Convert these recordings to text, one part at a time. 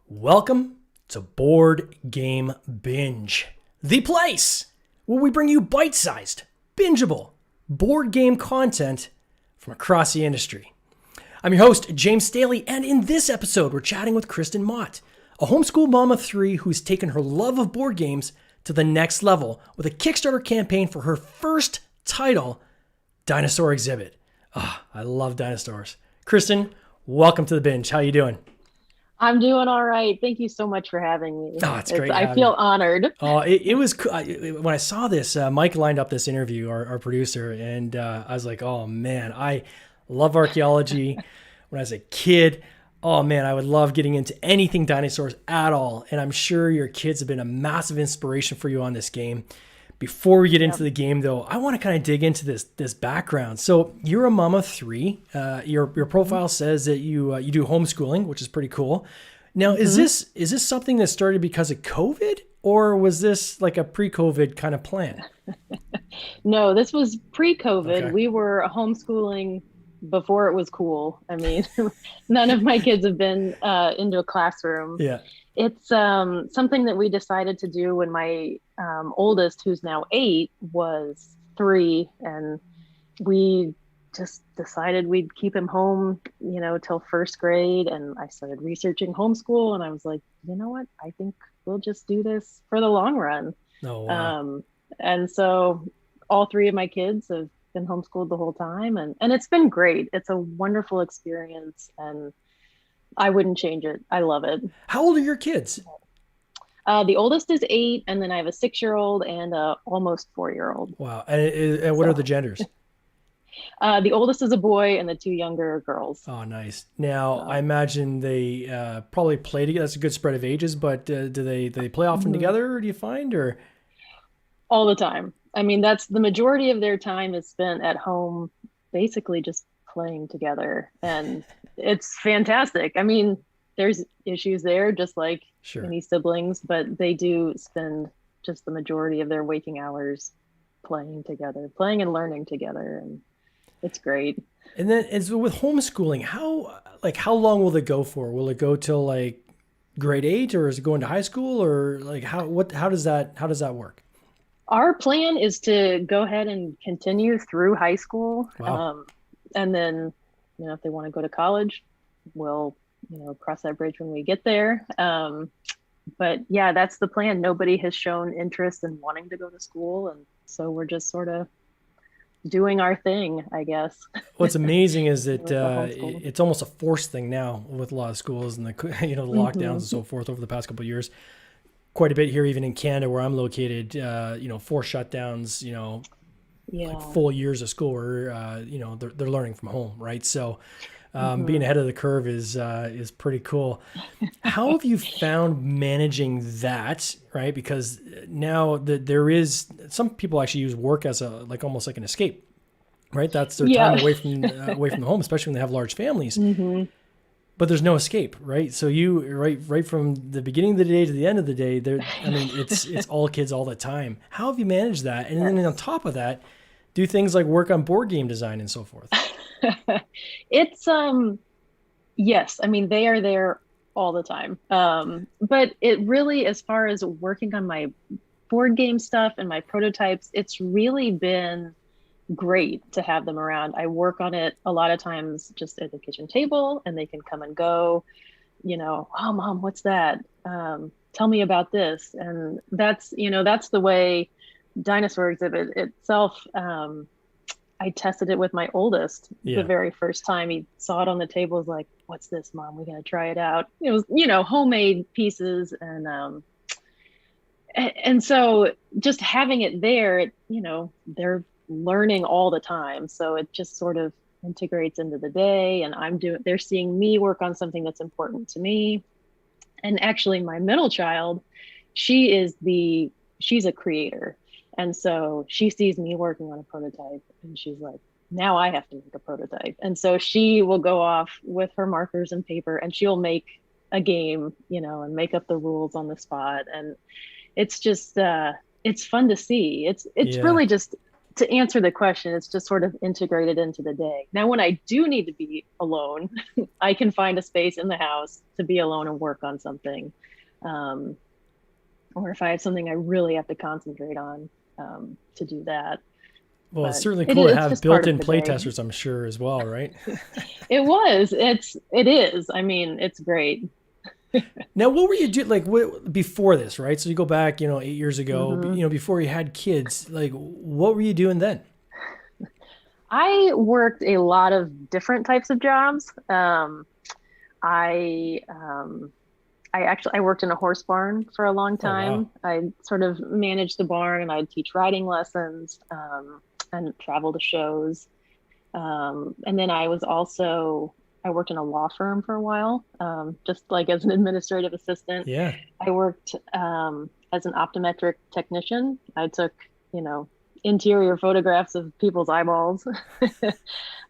Welcome to Board Game Binge, the place where we bring you bite-sized, bingeable board game content from across the industry. I'm your host, James Staley, and in this episode, we're chatting with Kristen Mott, a homeschool mom of three who's taken her love of board games to the next level with a Kickstarter campaign for her first title, Dinosaur Exhibit. I love dinosaurs. Kristen, welcome to the binge. How you doing? I'm doing all right. Thank you so much for having me. Oh, it's great. I feel honored. Oh, it was when I saw this, Mike lined up this interview, our producer, and I was like, oh man, I love archaeology. When I was a kid, oh man, I would love getting into anything dinosaurs at all. And I'm sure your kids have been a massive inspiration for you on this game. Before we get into the game, though, I want to kind of dig into this background. So you're a mom of three. Your profile says that you do homeschooling, which is pretty cool. Now, is this something that started because of COVID, or was this like a pre-COVID kind of plan? No, this was pre-COVID. Okay. We were homeschooling before it was cool. I mean, none of my kids have been into a classroom. Yeah. It's something that we decided to do when my oldest, who's now 8, was 3, and we just decided we'd keep him home, till first grade. And I started researching homeschool, and I was like, you know what? I think we'll just do this for the long run. Oh, wow. And so all 3 of my kids have been homeschooled the whole time, and it's been great. It's a wonderful experience, and I wouldn't change it. I love it. How old are your kids? The oldest is 8, and then I have a 6-year-old and a almost 4-year-old. Wow. And what are the genders? The oldest is a boy, and the 2 younger are girls. Oh, nice. Now, I imagine they probably play together. That's a good spread of ages, but do they play often together, do you find, or? All the time. I mean, that's the majority of their time is spent at home, basically just playing together, and it's fantastic. I mean, there's issues there, just like any siblings, but they do spend just the majority of their waking hours playing together, playing and learning together, and it's great. And then, as with homeschooling, how long will it go for? Will it go till like grade 8, or is it going to high school, or like how does that work? Our plan is to go ahead and continue through high school. Wow. And then, if they want to go to college, we'll, cross that bridge when we get there. But yeah, that's the plan. Nobody has shown interest in wanting to go to school. And so we're just sort of doing our thing, I guess. What's amazing is that it's almost a forced thing now with a lot of schools and the lockdowns and so forth over the past couple of years. Quite a bit here, even in Canada where I'm located, 4 shutdowns, like full years of school where, they're learning from home, right? So being ahead of the curve is pretty cool. How have you found managing that, right? Because now there is, some people actually use work as almost like an escape, right? That's their time away from the home, especially when they have large families. Mm-hmm. But there's no escape, right? So you right from the beginning of the day to the end of the day, it's all kids all the time. How have you managed that? And then on top of that, do things like work on board game design and so forth. It's yes, I mean they are there all the time. But it really, as far as working on my board game stuff and my prototypes, it's really been great to have them around. I work on it a lot of times just at the kitchen table, and they can come and go, oh, Mom, what's that? Tell me about this. And that's the way Dinosaur Exhibit itself, I tested it with my oldest the very first time. He saw it on the table, was like, what's this, Mom? We're going to try it out. It was, homemade pieces. And so just having it there, they're learning all the time. So it just sort of integrates into the day, and they're seeing me work on something that's important to me. And actually my middle child, she's a creator. And so she sees me working on a prototype and she's like, now I have to make a prototype. And so she will go off with her markers and paper and she'll make a game, and make up the rules on the spot. And it's just, it's fun to see. It's really just, to answer the question, it's just sort of integrated into the day. Now, when I do need to be alone, I can find a space in the house to be alone and work on something. Or if I have something I really have to concentrate on, to do that. Well, it's certainly cool to have built-in playtesters, I'm sure, as well, right? It is. I mean, it's great. Now, what were you doing before this, right? So you go back, 8 years ago, before you had kids, what were you doing then? I worked a lot of different types of jobs. I worked in a horse barn for a long time. Oh, wow. I sort of managed the barn and I'd teach riding lessons, and travel to shows. And then I worked in a law firm for a while, just like as an administrative assistant. Yeah. I worked as an optometric technician. I took, interior photographs of people's eyeballs.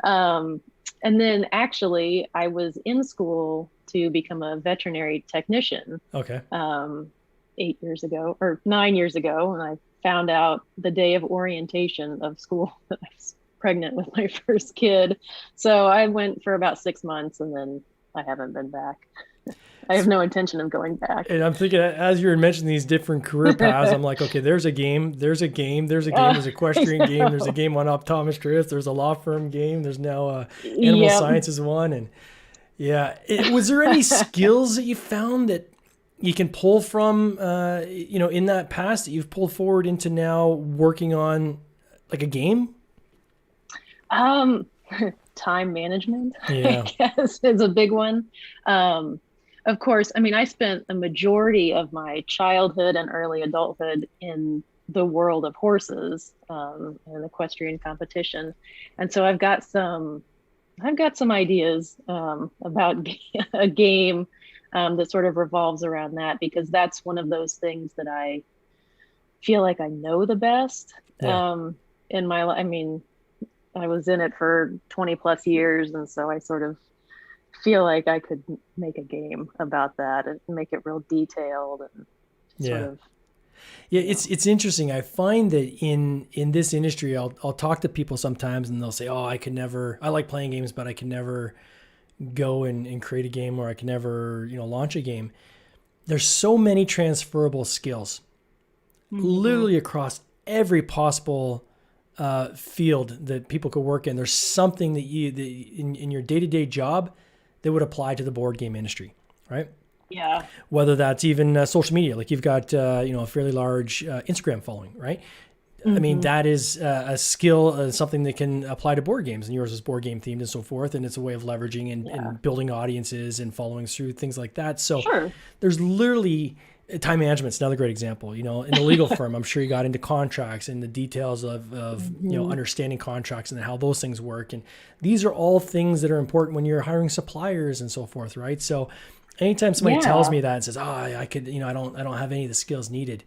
And then actually I was in school to become a veterinary technician. Okay. 9 years ago, and I found out the day of orientation of school that I was pregnant with my first kid. So I went for about 6 months and then I haven't been back. I have no intention of going back. And I'm thinking, as you were mentioning these different career paths, I'm like, okay, there's a there's equestrian game, there's a game on optometrist, there's a law firm game, there's now animal sciences one. And was there any skills that you found that you can pull from, in that past that you've pulled forward into now working on like a game? Time management, I guess, is a big one. Of course, I mean, I spent a majority of my childhood and early adulthood in the world of horses, and equestrian competition. And so I've got some ideas, about a game, that sort of revolves around that, because that's one of those things that I feel like I know the best. In my life. I mean, I was in it for 20 plus years. And so I sort of feel like I could make a game about that and make it real detailed and sort of. Yeah, it's interesting. I find that in this industry, I'll talk to people sometimes and they'll say, oh, I like playing games, but I can never go and create a game, or I can never, launch a game. There's so many transferable skills, literally across every possible field that people could work in. There's something that in your day-to-day job that would apply to the board game industry, right? Yeah. Whether that's even social media, like you've got a fairly large Instagram following, right? I mean, that is a skill, something that can apply to board games, and yours is board game themed and so forth. And it's a way of leveraging and building audiences and following through things like that. So there's literally time management's another great example. In the legal firm, I'm sure you got into contracts and the details of understanding contracts and how those things work. And these are all things that are important when you're hiring suppliers and so forth, right? So anytime somebody tells me that and says, I could, I don't have any of the skills needed.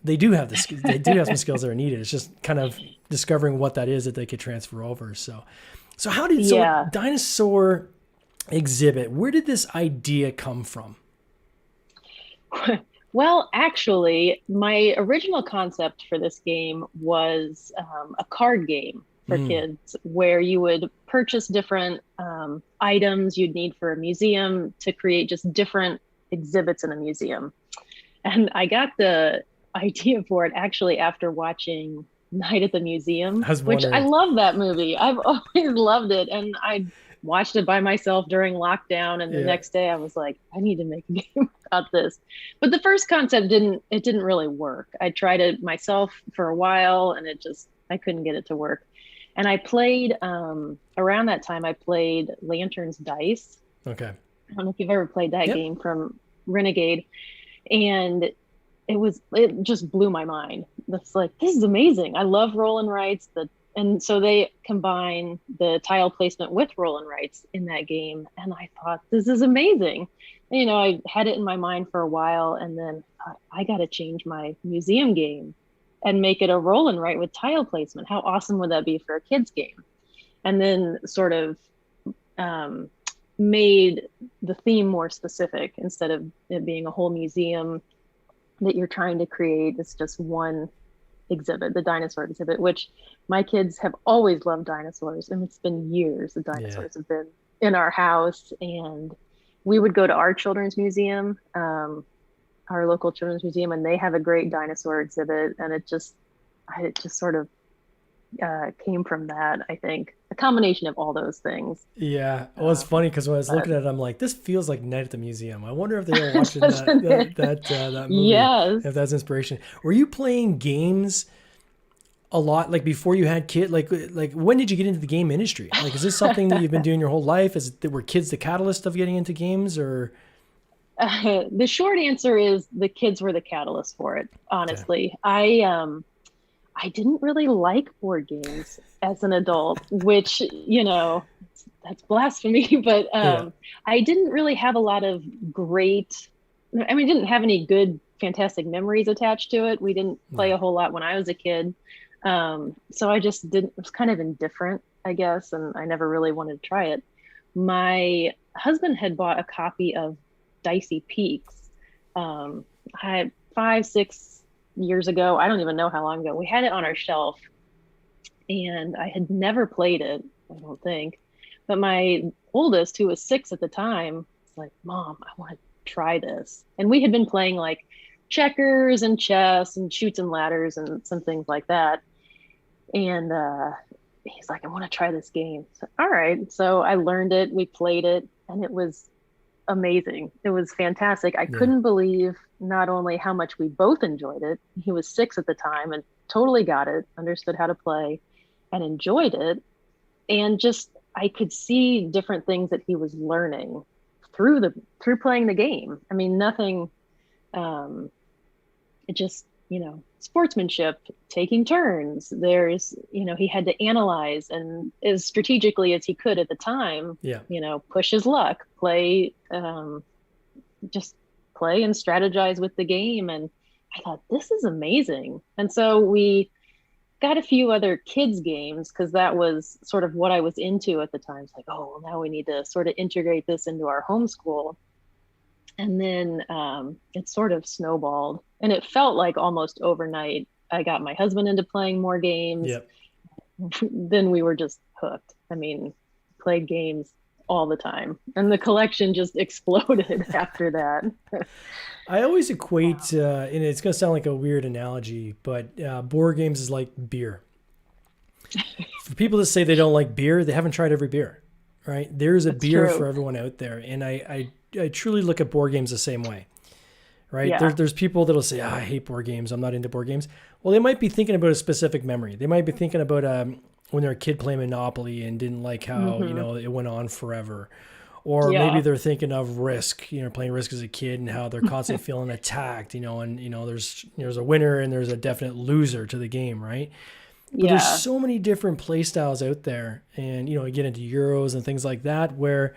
They do have some skills that are needed. It's just kind of discovering what that is that they could transfer over. So Dinosaur Exhibit, where did this idea come from? Well, actually, my original concept for this game was a card game for kids, where you would purchase different items you'd need for a museum to create just different exhibits in a museum. And I got the idea for it actually after watching Night at the Museum, which I love that movie. I've always loved it. And I watched it by myself during lockdown. And the next day I was like, I need to make a game about this. But the first concept didn't really work. I tried it myself for a while and I couldn't get it to work. And I played, around that time, I played Lanterns Dice. Okay. I don't know if you've ever played that game from Renegade. And it just blew my mind. It's like, this is amazing. I love roll and writes. And so they combine the tile placement with roll and writes in that game. And I thought, this is amazing. And, you know, I had it in my mind for a while, and then I got to change my museum game and make it a roll and write with tile placement. How awesome would that be for a kid's game? And then sort of made the theme more specific. Instead of it being a whole museum that you're trying to create, it's just one exhibit, the dinosaur exhibit, which my kids have always loved dinosaurs. And it's been years the dinosaurs have been in our house. And we would go to our children's museum, our local children's museum, and they have a great dinosaur exhibit. And it just sort of came from that, I think. A combination of all those things. Yeah. Well, it's funny because when I was looking at it, I'm like, this feels like Night at the Museum. I wonder if they were watching that movie. Yes. If that's inspiration. Were you playing games a lot, like before you had kids? Like when did you get into the game industry? Like, is this something that you've been doing your whole life? Were kids the catalyst of getting into games, or? The short answer is the kids were the catalyst for it, honestly. Okay. I didn't really like board games as an adult, which, you know, that's blasphemy, but I didn't really have a lot of didn't have any good, fantastic memories attached to it. We didn't play a whole lot when I was a kid. So I just was kind of indifferent, I guess, and I never really wanted to try it. My husband had bought a copy of Dicey Peaks. I had 5-6 years ago. I don't even know how long ago. We had it on our shelf, and I had never played it, I don't think. But my oldest, who was 6 at the time, was like, Mom, I want to try this. And we had been playing like checkers and chess and chutes and ladders and some things like that. And he's like, I want to try this game. So, all right. So I learned it. We played it, and it was amazing. It was fantastic. I couldn't believe not only how much we both enjoyed it. He was 6 at the time and totally got it, understood how to play, and enjoyed it. And just, I could see different things that he was learning through playing the game. I mean, nothing, it just, you know, sportsmanship, taking turns. There's, you know, he had to analyze, and as strategically as he could at the time, you know, push his luck, play, just play and strategize with the game. And I thought, this is amazing. And so we got a few other kids games, because that was sort of what I was into at the time. It's like, oh, well, now we need to sort of integrate this into our homeschool. And then it sort of snowballed, and it felt like almost overnight I got my husband into playing more games. Then we were just hooked. I mean, played games all the time, and the collection just exploded after that. I always equate, and it's going to sound like a weird analogy, but board games is like beer. For people that say they don't like beer, they haven't tried every beer, right? There's a beer for everyone out there. And I truly look at board games the same way, right? There's people that'll say, I hate board games. I'm not into board games. Well, they might be thinking about a specific memory. They might be thinking about when they're a kid playing Monopoly and didn't like how, you know, it went on forever. Or maybe they're thinking of Risk, you know, playing Risk as a kid and how they're constantly feeling attacked, you know, and, you know, there's a winner and there's a definite loser to the game, right? But there's so many different play styles out there. And, you know, you get into Euros and things like that where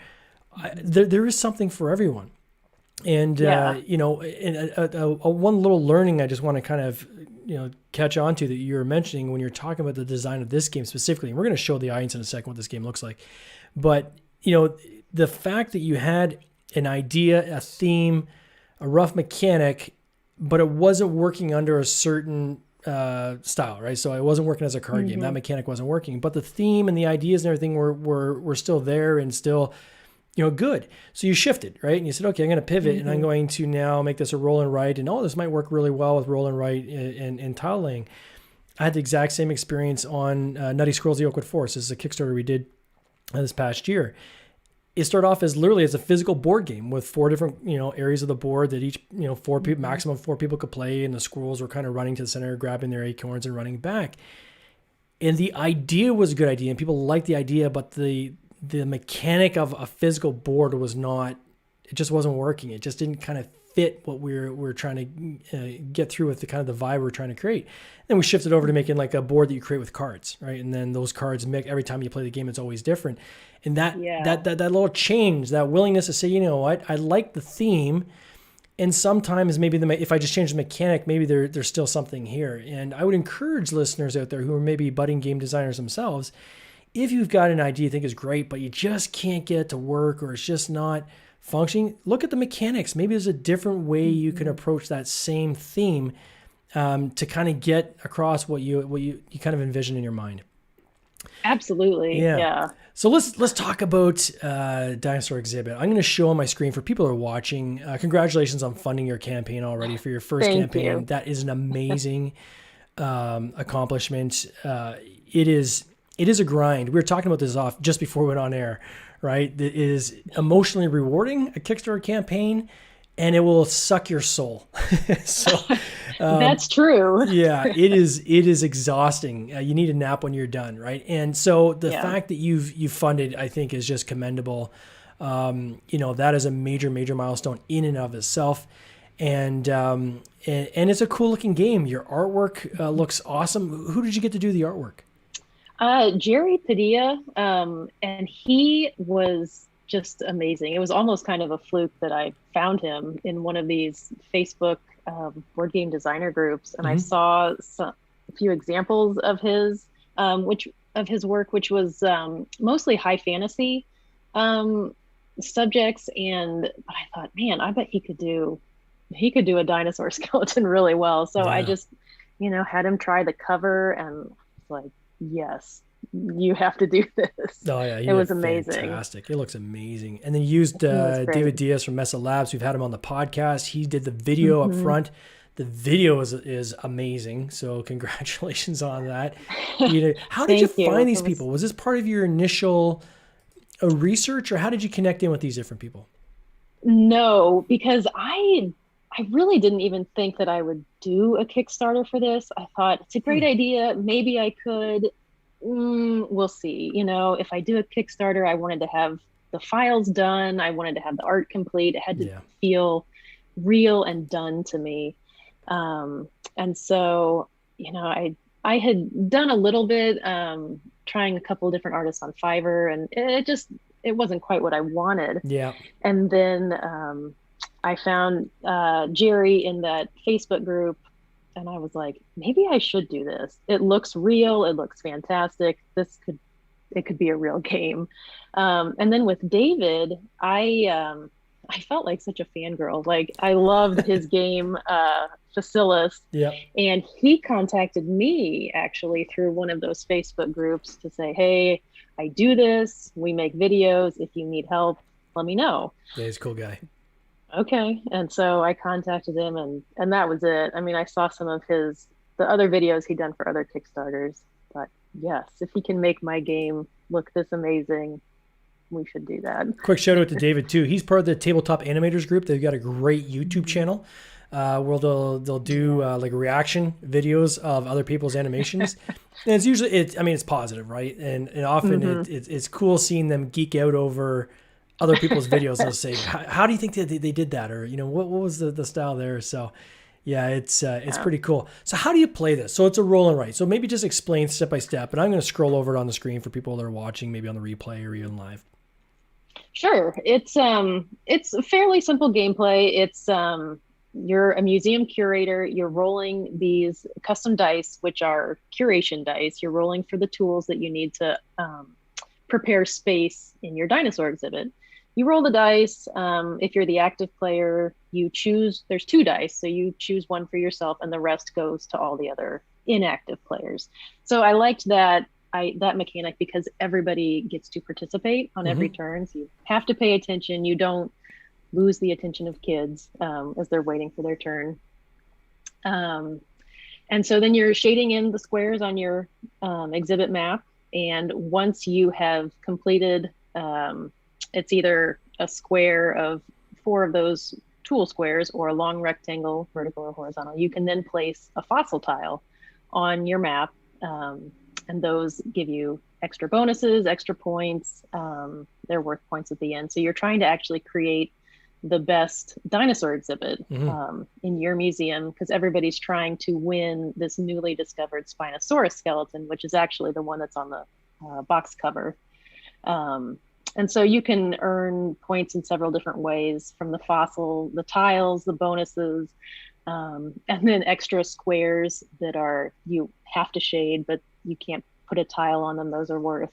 there is something for everyone. And, you know, one little learning I just want to kind of, you know, catch on to that you were mentioning when you're talking about the design of this game specifically, and we're going to show the audience in a second what this game looks like. But, you know, the fact that you had an idea, a theme, a rough mechanic, but it wasn't working under a certain style, right? So it wasn't working as a card game. That mechanic wasn't working, but the theme and the ideas and everything were still there and still, you know, good. So you shifted, right? And you said, okay, I'm going to pivot and I'm going to now make this a roll and write. And this might work really well with roll and write and tile laying. I had the exact same experience on Nutty Squirrels: The Oakwood Forest. This is a Kickstarter we did this past year. It started off as literally as a physical board game with 4 different, you know, areas of the board that each, you know, 4 people, maximum 4 people could play. And the squirrels were kind of running to the center, grabbing their acorns and running back. And the idea was a good idea and people liked the idea, but the mechanic of a physical board was not, it just wasn't working. It just didn't kind of fit what we're trying to get through with the kind of the vibe we're trying to create. Then we shifted over to making like a board that you create with cards, right? And then those cards make every time you play the game, it's always different. And that little change, that willingness to say, you know what, I like the theme, and sometimes maybe if I just change the mechanic, maybe there's still something here. And I would encourage listeners out there who are maybe budding game designers themselves, if you've got an idea you think is great, but you just can't get it to work, or it's just not functioning, look at the mechanics. Maybe there's a different way you can approach that same theme to kind of get across what you kind of envision in your mind. Absolutely. Yeah. So let's talk about Dinosaur Exhibit. I'm going to show on my screen for people who are watching. Congratulations on funding your campaign already for your first campaign. You. That is an amazing accomplishment. It is a grind. We were talking about this off just before we went on air, right? It is emotionally rewarding, a Kickstarter campaign, and it will suck your soul. So that's true. Yeah, it is exhausting. You need a nap when you're done, right? And so the fact that you've funded, I think, is just commendable. That is a major milestone in and of itself. And it's a cool looking game. Your artwork looks awesome. Who did you get to do the artwork? Jerry Padilla, and he was just amazing. It was almost kind of a fluke that I found him in one of these Facebook board game designer groups, and I saw a few examples of his work, which was mostly high fantasy subjects. But I thought, man, I bet he could do a dinosaur skeleton really well. So I just, had him try the cover, and was like, yes, you have to do this. Oh yeah, it was amazing. Fantastic. It looks amazing. And then you used David Diaz from Mesa Labs. We've had him on the podcast. He did the video up front. The video is amazing. So congratulations on that. How did you find these people? Was this part of your initial research, or how did you connect in with these different people? No, because I really didn't even think that I would do a Kickstarter for this. I thought it's a great idea. Maybe I could. We'll see. If I do a Kickstarter, I wanted to have the files done. I wanted to have the art complete. It had to feel real and done to me. And so, I had done a little bit, trying a couple of different artists on Fiverr, and it wasn't quite what I wanted. Yeah. And then, I found Jerry in that Facebook group, and I was like, maybe I should do this. It looks real. It looks fantastic. It could be a real game. And then with David, I felt like such a fangirl. Like, I loved his game, Facilis. Yeah. And he contacted me actually through one of those Facebook groups to say, hey, I do this. We make videos. If you need help, let me know. Yeah, he's a cool guy. Okay. And so I contacted him, and that was it. I mean, I saw some of the other videos he'd done for other Kickstarters, but yes, if he can make my game look this amazing, we should do that. Quick shout out to David too. He's part of the Tabletop Animators group. They've got a great YouTube channel where they'll do like reaction videos of other people's animations. And it's usually, it's positive, right? And often it's cool seeing them geek out over other people's videos. They'll say, how do you think that they did that? Or, what was the style there? So yeah, it's pretty cool. So how do you play this? So it's a roll and write. So maybe just explain step by step, and I'm going to scroll over it on the screen for people that are watching, maybe on the replay or even live. Sure. It's a fairly simple gameplay. It's, you're a museum curator. You're rolling these custom dice, which are curation dice. You're rolling for the tools that you need to prepare space in your dinosaur exhibit. You roll the dice. If you're the active player, there's 2 dice. So you choose one for yourself, and the rest goes to all the other inactive players. So I liked that mechanic because everybody gets to participate on every turn. So you have to pay attention. You don't lose the attention of kids as they're waiting for their turn. And so then you're shading in the squares on your exhibit map. And once you have completed, it's either a square of 4 of those tool squares or a long rectangle, vertical or horizontal, you can then place a fossil tile on your map. And those give you extra bonuses, extra points. They're worth points at the end. So you're trying to actually create the best dinosaur exhibit Mm-hmm. in your museum, because everybody's trying to win this newly discovered Spinosaurus skeleton, which is actually the one that's on the box cover. Um, and so you can earn points in several different ways, from the fossil, the tiles, the bonuses, and then extra squares that are, you have to shade, but you can't put a tile on them. Those are worth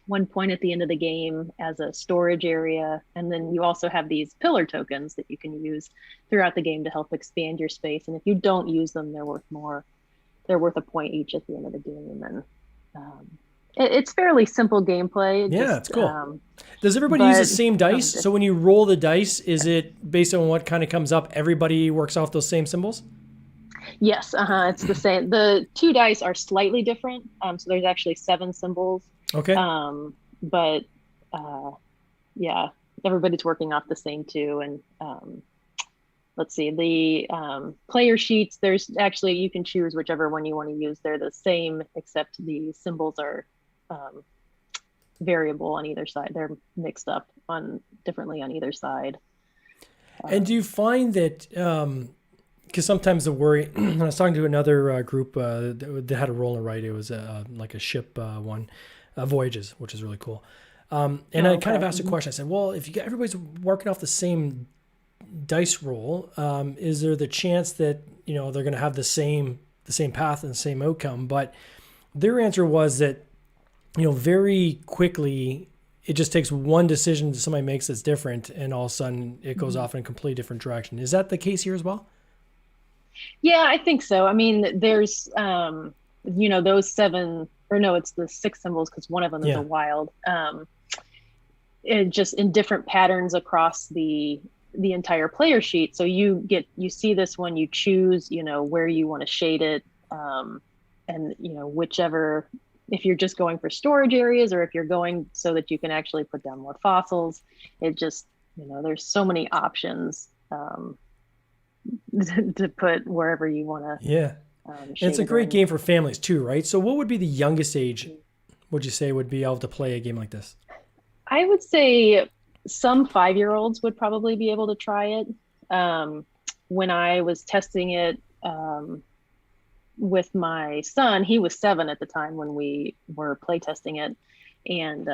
1 point at the end of the game as a storage area. And then you also have these pillar tokens that you can use throughout the game to help expand your space. And if you don't use them, they're worth more. They're worth a point each at the end of the game. And it's fairly simple gameplay. Yeah, it's cool. Does everybody use the same dice? So when you roll the dice, is it based on what kind of comes up? Everybody works off those same symbols? Yes, it's the same. The 2 dice are slightly different. So there's actually 7 symbols. Okay. But yeah, everybody's working off the same 2. And let's see, the player sheets, there's actually, you can choose whichever one you want to use. They're the same, except the symbols are variable on either side. They're mixed up differently on either side. And do you find that, because sometimes the worry, I was talking to another group that had a roll and write, it was like a ship one, Voyages, which is really cool. And I kind of asked a question. I said, well, if everybody's working off the same dice roll, is there the chance that, they're going to have the same path and the same outcome? But their answer was that, very quickly, it just takes one decision that somebody makes that's different, and all of a sudden it goes off in a completely different direction. Is that the case here as well? Yeah, I think so. I mean, there's, those 7, or no, it's the 6 symbols, because one of them is a wild. It just in different patterns across the entire player sheet. So you see this one, you choose, where you want to shade it, and whichever, if you're just going for storage areas, or if you're going so that you can actually put down more fossils. It just, there's so many options to put wherever you want to. Yeah. And it's a great game for families too, right? So what would be the youngest age, would you say, would be able to play a game like this? I would say some 5-year-olds would probably be able to try it. When I was testing it with my son, he was 7 at the time when we were play testing it, and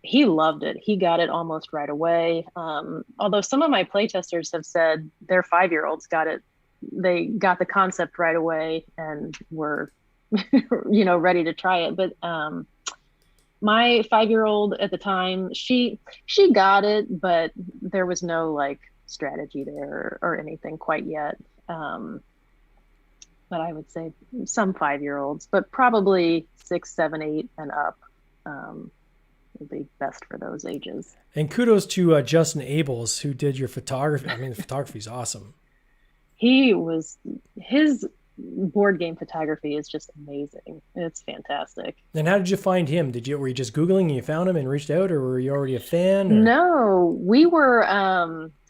he loved it. He got it almost right away. Although some of my play testers have said their 5-year-olds got it. They got the concept right away and were, ready to try it. But my 5-year-old at the time, she got it, but there was no strategy there or anything quite yet. But I would say some 5-year-olds, but probably 6, 7, 8 and up would be best for those ages. And kudos to Justin Abels, who did your photography. I mean, the photography is awesome. His board game photography is just amazing. It's fantastic. And how did you find him? Were you just Googling and you found him and reached out, or were you already a fan? Or? No, we were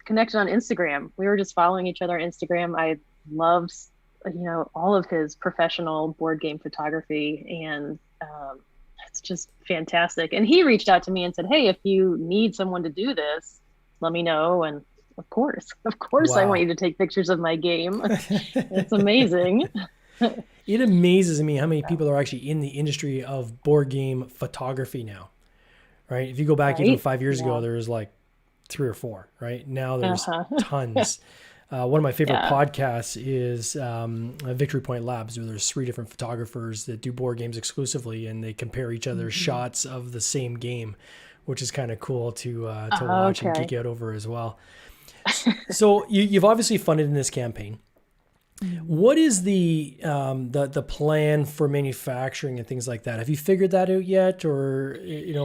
connected on Instagram. We were just following each other on Instagram. I loved, all of his professional board game photography, and it's just fantastic. And he reached out to me and said, hey, if you need someone to do this, let me know. And of course, wow. I want you to take pictures of my game. It's amazing. It amazes me how many people are actually in the industry of board game photography now, right? If you go back even 5 years ago, there was 3 or 4, right? Now there's tons. One of my favorite podcasts is Victory Point Labs, where there's 3 different photographers that do board games exclusively, and they compare each other's shots of the same game, which is kind of cool to watch and geek out over as well. So you've obviously funded in this campaign. What is the plan for manufacturing and things like that? Have you figured that out yet, or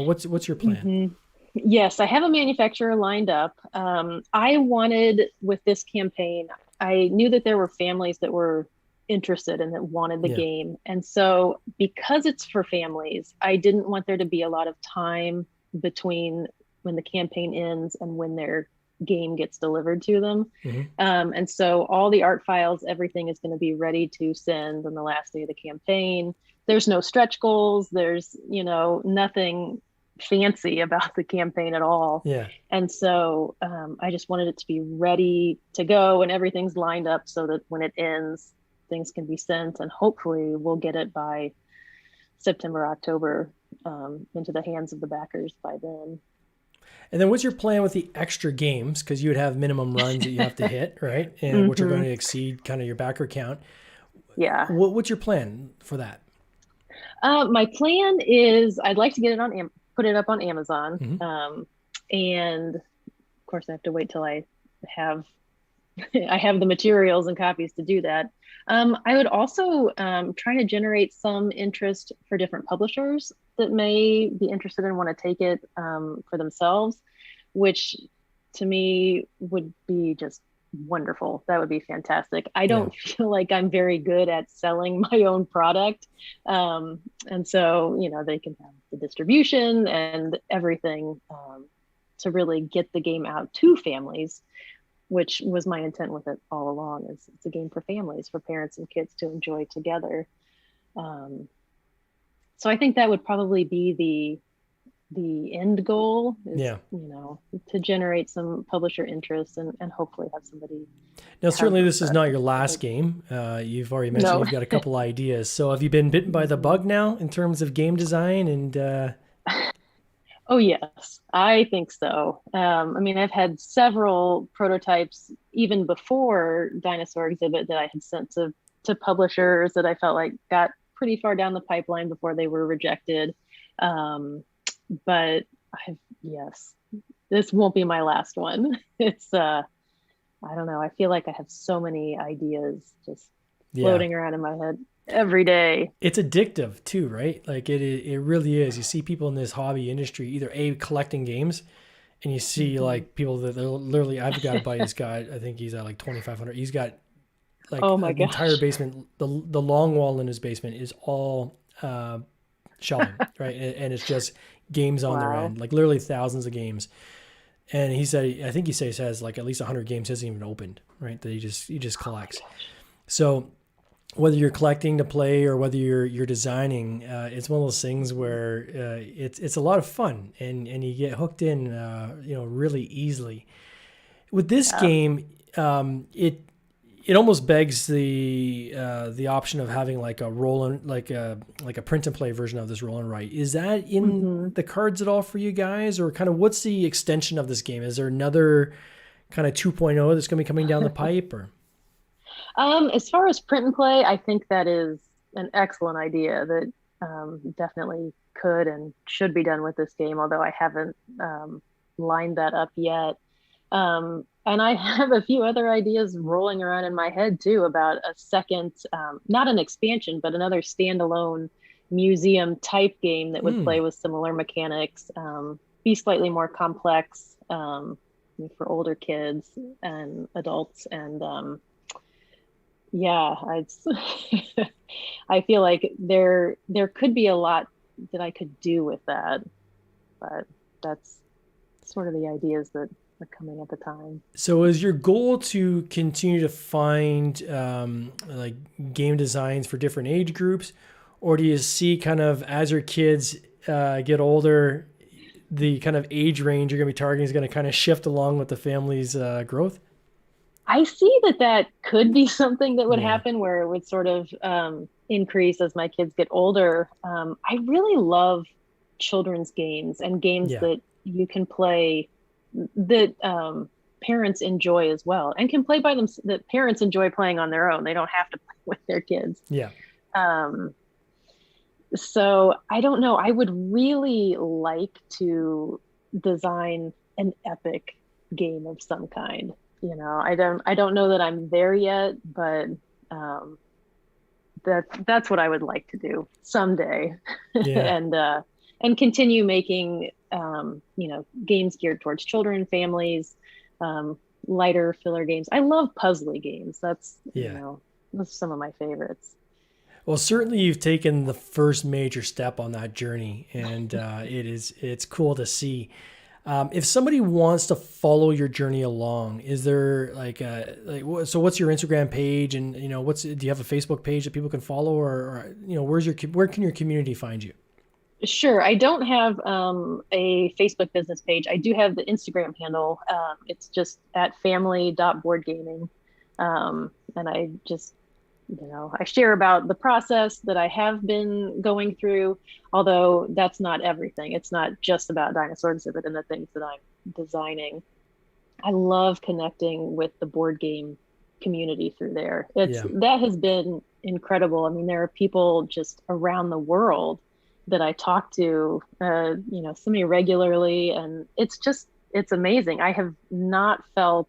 what's your plan? Yes, I have a manufacturer lined up. I wanted, with this campaign, I knew that there were families that were interested and that wanted the game, and so because it's for families, I didn't want there to be a lot of time between when the campaign ends and when their game gets delivered to them. And so all the art files, everything is going to be ready to send on the last day of the campaign. There's no stretch goals. There's, nothing fancy about the campaign at all. Yeah. And so I just wanted it to be ready to go and everything's lined up so that when it ends, things can be sent, and hopefully we'll get it by September, October, into the hands of the backers by then. And then what's your plan with the extra games? Because you would have minimum runs that you have to hit, right? And which are going to exceed kind of your backer count. Yeah. What's your plan for that? My plan is I'd like to get it put it up on Amazon. Mm-hmm. And of course I have to wait till I have I have the materials and copies to do that. I would also try to generate some interest for different publishers that may be interested and want to take it for themselves, which to me would be just wonderful. That would be fantastic. I don't feel like I'm very good at selling my own product. And so, they can have the distribution and everything to really get the game out to families, which was my intent with it all along. Is it's a game for families, for parents and kids to enjoy together. So I think that would probably be the end goal is, to generate some publisher interest and hopefully have somebody. Now, certainly this is not your last game. You've already mentioned you've got a couple ideas. So have you been bitten by the bug now in terms of game design and, Oh, yes, I think so. I've had several prototypes even before Dinosaur Exhibit that I had sent to publishers that I felt like got pretty far down the pipeline before they were rejected. But this won't be my last one. It's, I don't know. I feel like I have so many ideas just floating around in my head every day. It's addictive too, right? Like it really is. You see people in this hobby industry either collecting games, and you see like people that they're literally. I've got a buddy. This guy, I think he's at like 2,500. He's got like the entire basement. The long wall in his basement is all shelving, right? And it's just games on their end, like literally thousands of games. And he said, I think he has like at least 100 games hasn't even opened, right? That he just collects. So whether you're collecting to play or whether you're designing, it's one of those things where it's a lot of fun and you get hooked in, really easily. With this game, it almost begs the option of having like a roll and like a print and play version of this roll and write. Is that in the cards at all for you guys, or kind of what's the extension of this game? Is there another kind of 2.0 that's going to be coming down the pipe, or? As far as print and play, I think that is an excellent idea that definitely could and should be done with this game, although I haven't lined that up yet. And I have a few other ideas rolling around in my head too about a second, not an expansion, but another standalone museum type game that would play with similar mechanics, be slightly more complex for older kids and adults. And I feel like there could be a lot that I could do with that, but that's sort of the ideas that are coming at the time. So is your goal to continue to find like game designs for different age groups, or do you see kind of as your kids get older, the kind of age range you're going to be targeting is going to kind of shift along with the family's growth? I see that could be something that would happen where it would sort of increase as my kids get older. I really love children's games and games that you can play that parents enjoy as well and can play by them, that parents enjoy playing on their own. They don't have to play with their kids. Yeah. So I don't know. I would really like to design an epic game of some kind. I don't know that I'm there yet, but that's what I would like to do someday. And continue making games geared towards children, families, lighter filler games. I love puzzly games. That's those are some of my favorites. Well, certainly you've taken the first major step on that journey, and it's cool to see. If somebody wants to follow your journey along, is there so what's your Instagram page, and do you have a Facebook page that people can follow, or where can your community find you? Sure. I don't have a Facebook business page. I do have the Instagram handle. It's just at family.boardgaming. And I just, I share about the process that I have been going through, although that's not everything. It's not just about Dinosaur Exhibit and the things that I'm designing. I love connecting with the board game community through there. Yeah. That has been incredible. I mean, there are people just around the world that I talk to, semi-regularly, and it's amazing. I have not felt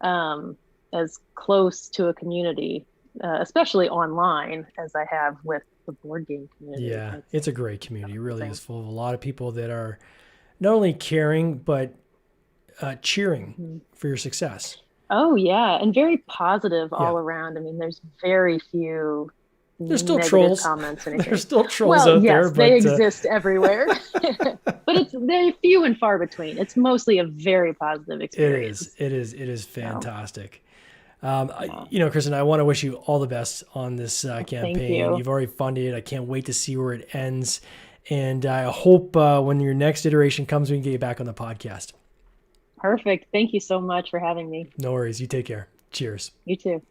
as close to a community, especially online, as I have with the board game community. Yeah, it's a great community. It really is full of a lot of people that are not only caring, but cheering for your success. Oh, yeah. And very positive all around. I mean, there's very few there's still trolls. Comments or anything. There's still trolls out there. But they exist everywhere. But they're few and far between. It's mostly a very positive experience. It is fantastic. Kristen, I want to wish you all the best on this campaign. Thank you. You've already funded it. I can't wait to see where it ends. And I hope when your next iteration comes, we can get you back on the podcast. Perfect. Thank you so much for having me. No worries. You take care. Cheers. You too.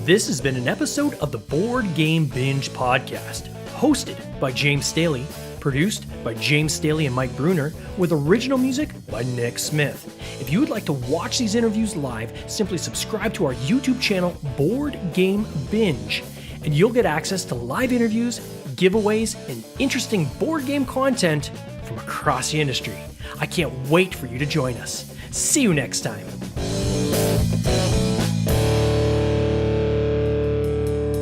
This has been an episode of the Board Game Binge podcast, hosted by James Staley, produced by James Staley and Mike Bruner, with original music by Nick Smith. If you would like to watch these interviews live, simply subscribe to our YouTube channel, Board Game Binge, and you'll get access to live interviews, giveaways, and interesting board game content from across the industry. I can't wait for you to join us. See you next time.